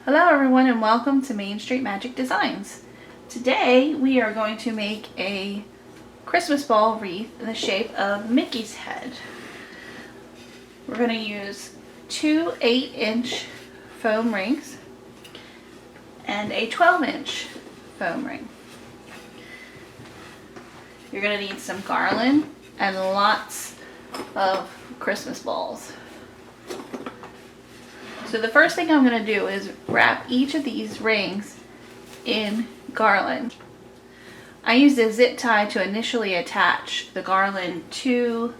Hello everyone and welcome to Main Street Magic Designs. Today we are going to make a Christmas ball wreath in the shape of Mickey's head. We're going to use two 8-inch foam rings and a 12-inch foam ring. You're going to need some garland and lots of Christmas balls. So the first thing I'm going to do is wrap each of these rings in garland. I used a zip tie to initially attach the garland to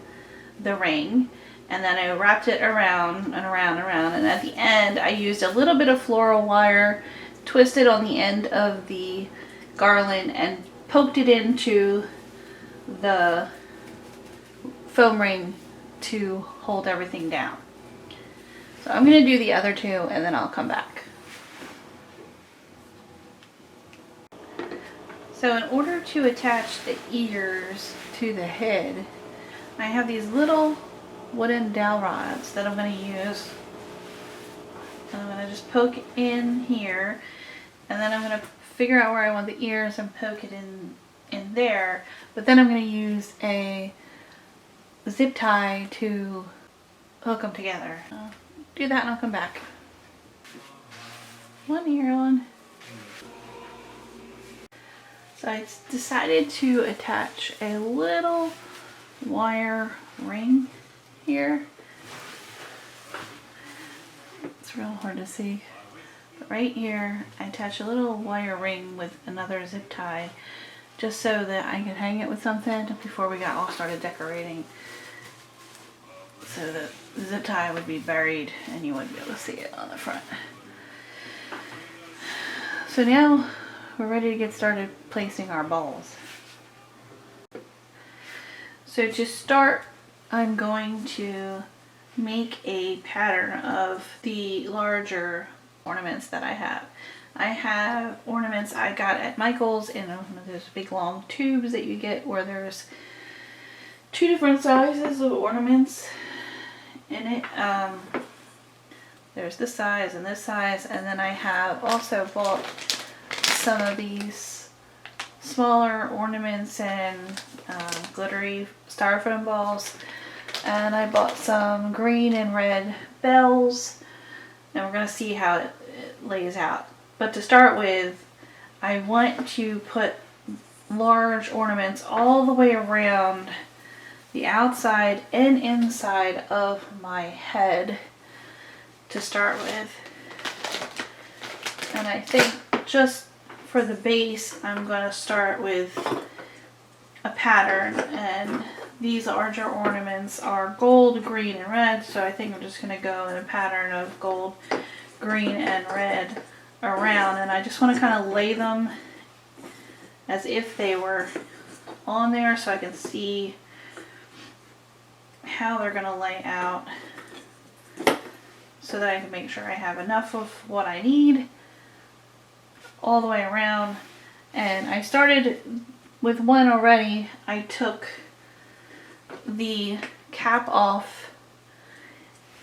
the ring, and then I wrapped it around and around and around, and at the end I used a little bit of floral wire, twisted on the end of the garland, and poked it into the foam ring to hold everything down. So I'm going to do the other two and then I'll come back. So in order to attach the ears to the head, I have these little wooden dowel rods that I'm going to use. I'm going to just poke in here, and then I'm going to figure out where I want the ears and poke it in there. But then I'm going to use a zip tie to hook them together. Do that and I'll come back. One ear on. So I decided to attach a little wire ring here. It's real hard to see. But right here, I attach a little wire ring with another zip tie just so that I could hang it with something before we got all started decorating. So the zip tie would be buried and you wouldn't be able to see it on the front. So now we're ready to get started placing our balls. So to start, I'm going to make a pattern of the larger ornaments that I have. I have ornaments I got at Michael's in one of those big long tubes that you get where there's two different sizes of ornaments in it. There's this size and this size, and then I have also bought some of these smaller ornaments and glittery styrofoam balls, and I bought some green and red bells, and we're going to see how it lays out. But to start with, I want to put large ornaments all the way around the outside and inside of my head to start with. And I think just for the base, I'm going to start with a pattern, and these larger ornaments are gold, green, and red, so I think I'm just going to go in a pattern of gold, green, and red around, and I just want to kind of lay them as if they were on there so I can see how they're going to lay out, so that I can make sure I have enough of what I need all the way around. And I started with one already. I took the cap off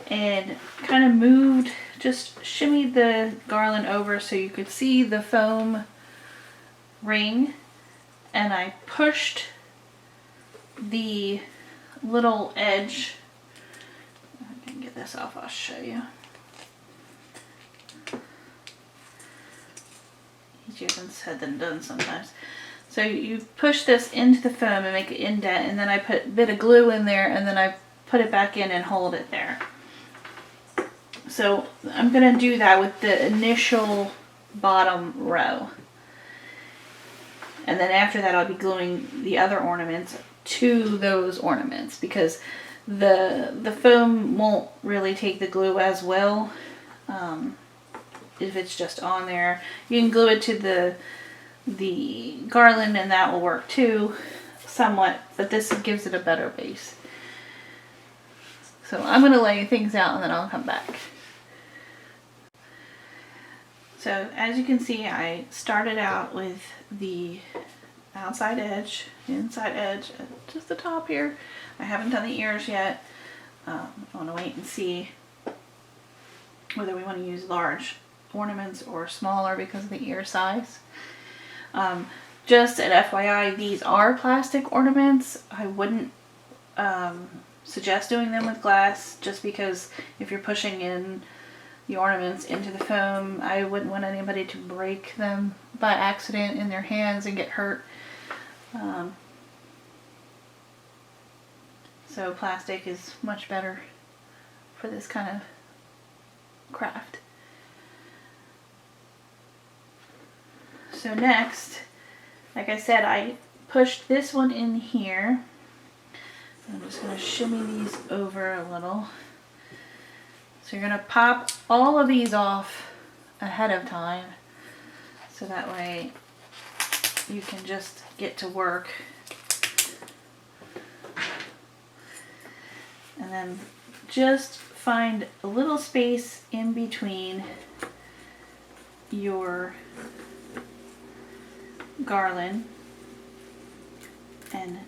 and kind of moved, just shimmied the garland over so you could see the foam ring, and I pushed the little edge. I can get this off, I'll show you. Easier said than done sometimes. So you push this into the foam and make an indent, and then I put a bit of glue in there, and then I put it back in and hold it there. So I'm going to do that with the initial bottom row. And then after that I'll be gluing the other ornaments to those ornaments, because the foam won't really take the glue as well if it's just on there. You can glue it to the garland and that will work too somewhat, but this gives it a better base. So I'm going to lay things out and then I'll come back. So as you can see, I started out with the outside edge, inside edge, just the top here. I haven't done the ears yet. I want to wait and see whether we want to use large ornaments or smaller because of the ear size. Just an FYI, these are plastic ornaments. I wouldn't suggest doing them with glass, just because if you're pushing in the ornaments into the foam, I wouldn't want anybody to break them by accident in their hands and get hurt. So plastic is much better for this kind of craft. So next, like I said, I pushed this one in here. I'm just going to shimmy these over a little. So you're going to pop all of these off ahead of time, so that way you can just get to work. And then just find a little space in between your garland and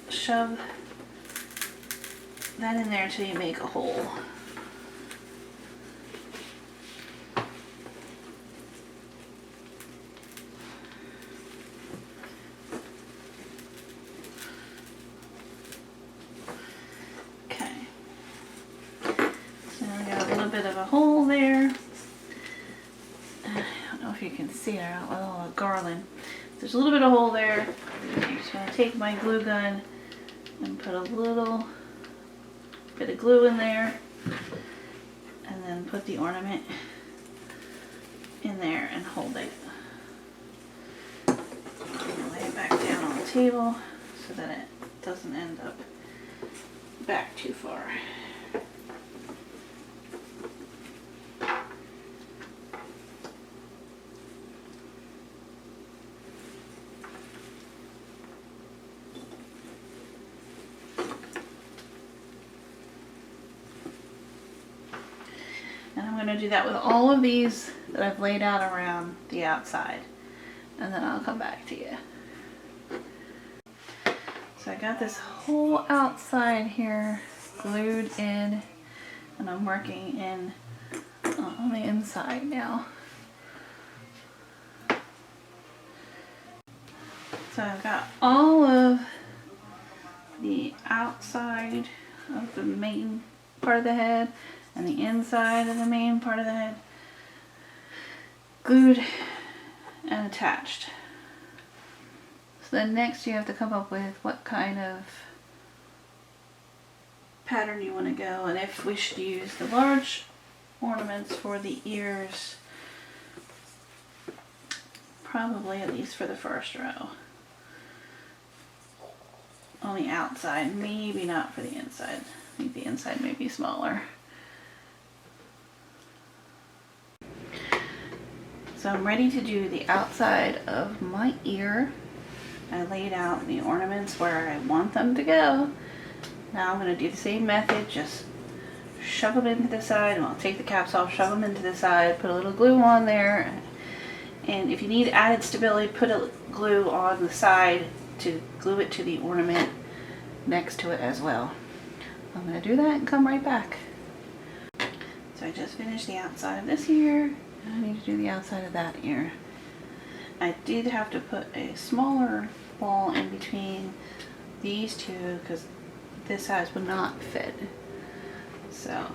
shove that in there until you make a hole. Okay. So now we got a little bit of a hole there. I don't know if you can see it with all the garland. There's a little bit of hole there. I'm just going to take my glue gun and put a little bit of glue in there, and then put the ornament in there and hold it. And lay it back down on the table so that it doesn't end up back too far. And I'm going to do that with all of these that I've laid out around the outside. And then I'll come back to you. So I got this whole outside here glued in, and I'm working in on the inside now. So I've got all of the outside of the main part of the head and the inside of the main part of the head glued and attached. So then next you have to come up with what kind of pattern you want to go, and if we should use the large ornaments for the ears, probably at least for the first row. On the outside, maybe not for the inside. I think the inside may be smaller. So I'm ready to do the outside of my ear. I laid out the ornaments where I want them to go. Now I'm going to do the same method, just shove them into the side. Well, take the caps off, shove them into the side, put a little glue on there. And if you need added stability, put a glue on the side to glue it to the ornament next to it as well. I'm going to do that and come right back. So I just finished the outside of this ear. I need to do the outside of that ear. I did have to put a smaller ball in between these two because this size would not fit. So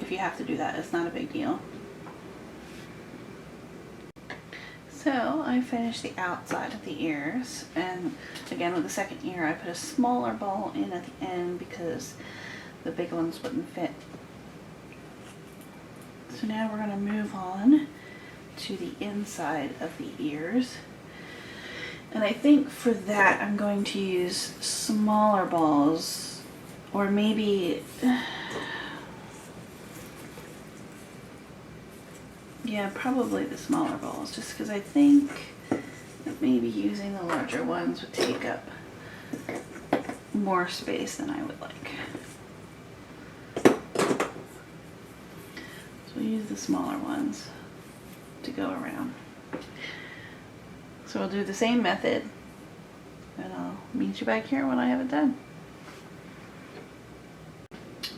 if you have to do that, it's not a big deal. So I finished the outside of the ears, and again with the second ear I put a smaller ball in at the end because the big ones wouldn't fit. So now we're going to move on to the inside of the ears, and I think for that I'm going to use smaller balls, or maybe yeah, probably the smaller balls, just because I think that maybe using the larger ones would take up more space than I would like. So we'll use the smaller ones to go around. So we'll do the same method, and I'll meet you back here when I have it done.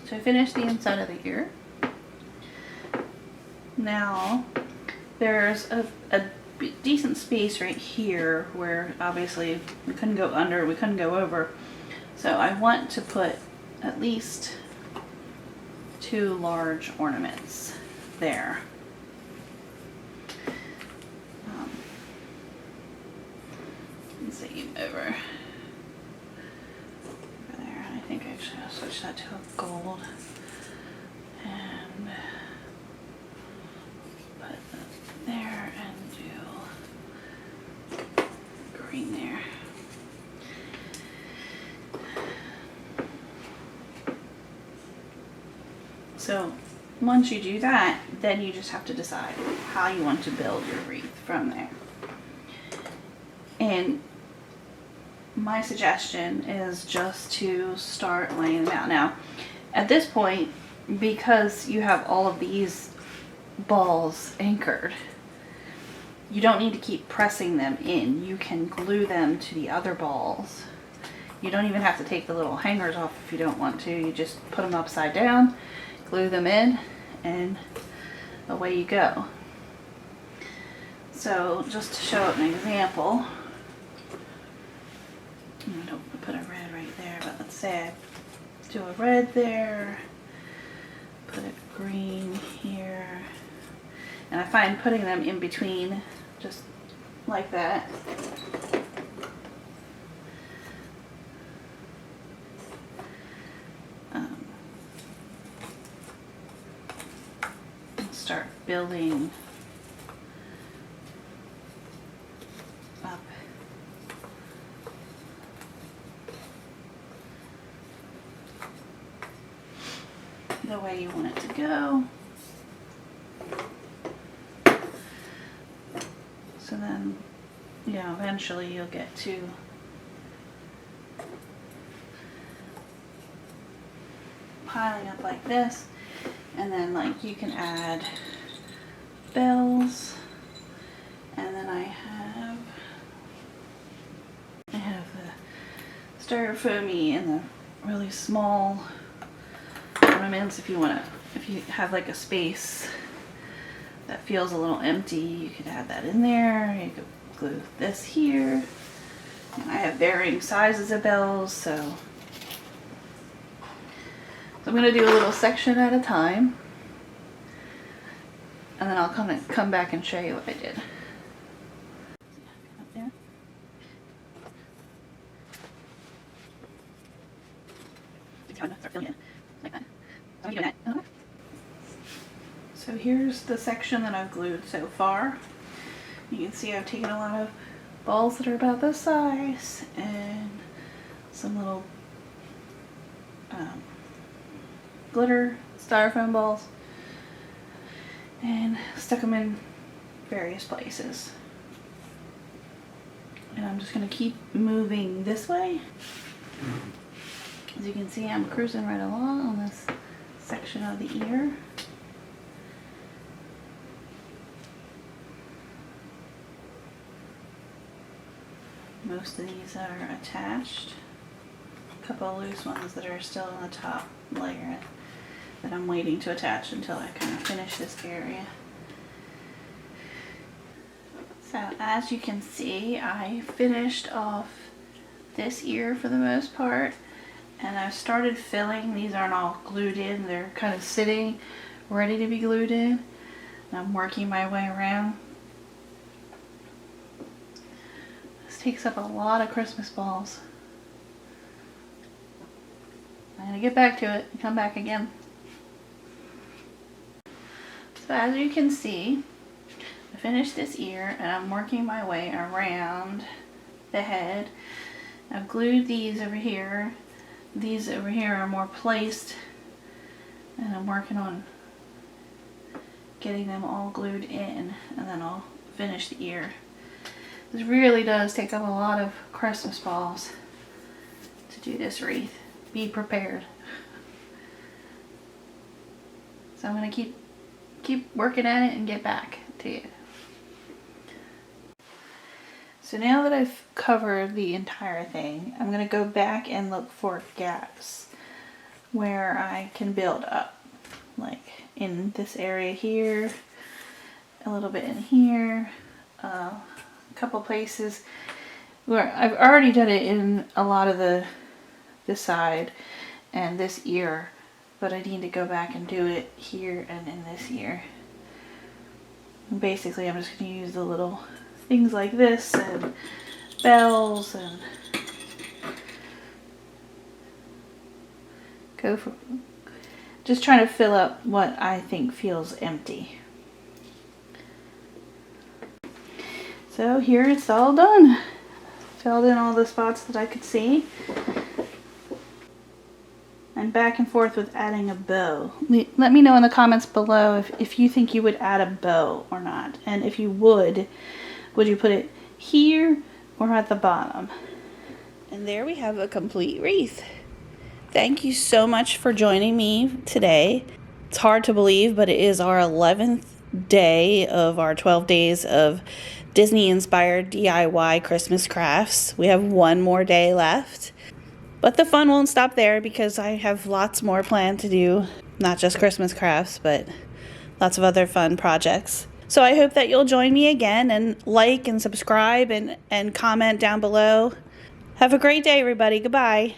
So I finished the inside of the ear. Now there's a decent space right here where obviously we couldn't go under, we couldn't go over. So I want to put at least 2 large ornaments there. Let's see, over there. I think actually I'll switch that to a gold and put that there and do green there. So once you do that, then you just have to decide how you want to build your wreath from there. And my suggestion is just to start laying them out. Now, at this point, because you have all of these balls anchored, you don't need to keep pressing them in. You can glue them to the other balls. You don't even have to take the little hangers off if you don't want to. You just put them upside down, glue them in, and away you go. So just to show an example, I don't put a red right there, but let's say I do a red there, put a green here, and I find putting them in between just like that start building up the way you want it to go. So then, you know, eventually you'll get to piling up like this, and then like you can add bells, and then I have the styrofoamy and the really small ornaments. If you have like a space that feels a little empty, you could add that in there. You could glue this here. And I have varying sizes of bells, so I'm going to do a little section at a time, and then I'll come back and show you what I did. Up there. Start filling it like that. So I'm doing that. So here's the section that I've glued so far. You can see I've taken a lot of balls that are about this size and some little glitter styrofoam balls and stuck them in various places. And I'm just going to keep moving this way. As you can see, I'm cruising right along on this section of the ear. Most of these are attached. A couple of loose ones that are still on the top layer that I'm waiting to attach until I kind of finish this area. So as you can see, I finished off this ear for the most part, and I've started filling. These aren't all glued in, they're kind of sitting ready to be glued in. And I'm working my way around. This takes up a lot of Christmas balls. I'm gonna get back to it and come back again. So as you can see, I finished this ear and I'm working my way around the head. I've glued these over here. These over here are more placed, and I'm working on getting them all glued in, and then I'll finish the ear. This really does take up a lot of Christmas balls to do this wreath. Be prepared. So I'm going to keep working at it and get back to you. So now that I've covered the entire thing, I'm going to go back and look for gaps where I can build up. Like in this area here, a little bit in here, a couple places where I've already done it in a lot of this side and this ear, but I need to go back and do it here and in this ear. And basically, I'm just going to use the little things like this and bells and go for just trying to fill up what I think feels empty. So here it's all done. Filled in all the spots that I could see. I'm back and forth with adding a bow. Let me know in the comments below if you think you would add a bow or not. And if you would you put it here or at the bottom? And there we have a complete wreath. Thank you so much for joining me today. It's hard to believe, but it is our 11th day of our 12 days of Disney-inspired DIY Christmas crafts. We have one more day left. But the fun won't stop there because I have lots more planned to do. Not just Christmas crafts, but lots of other fun projects. So I hope that you'll join me again and like and subscribe and comment down below. Have a great day, everybody. Goodbye.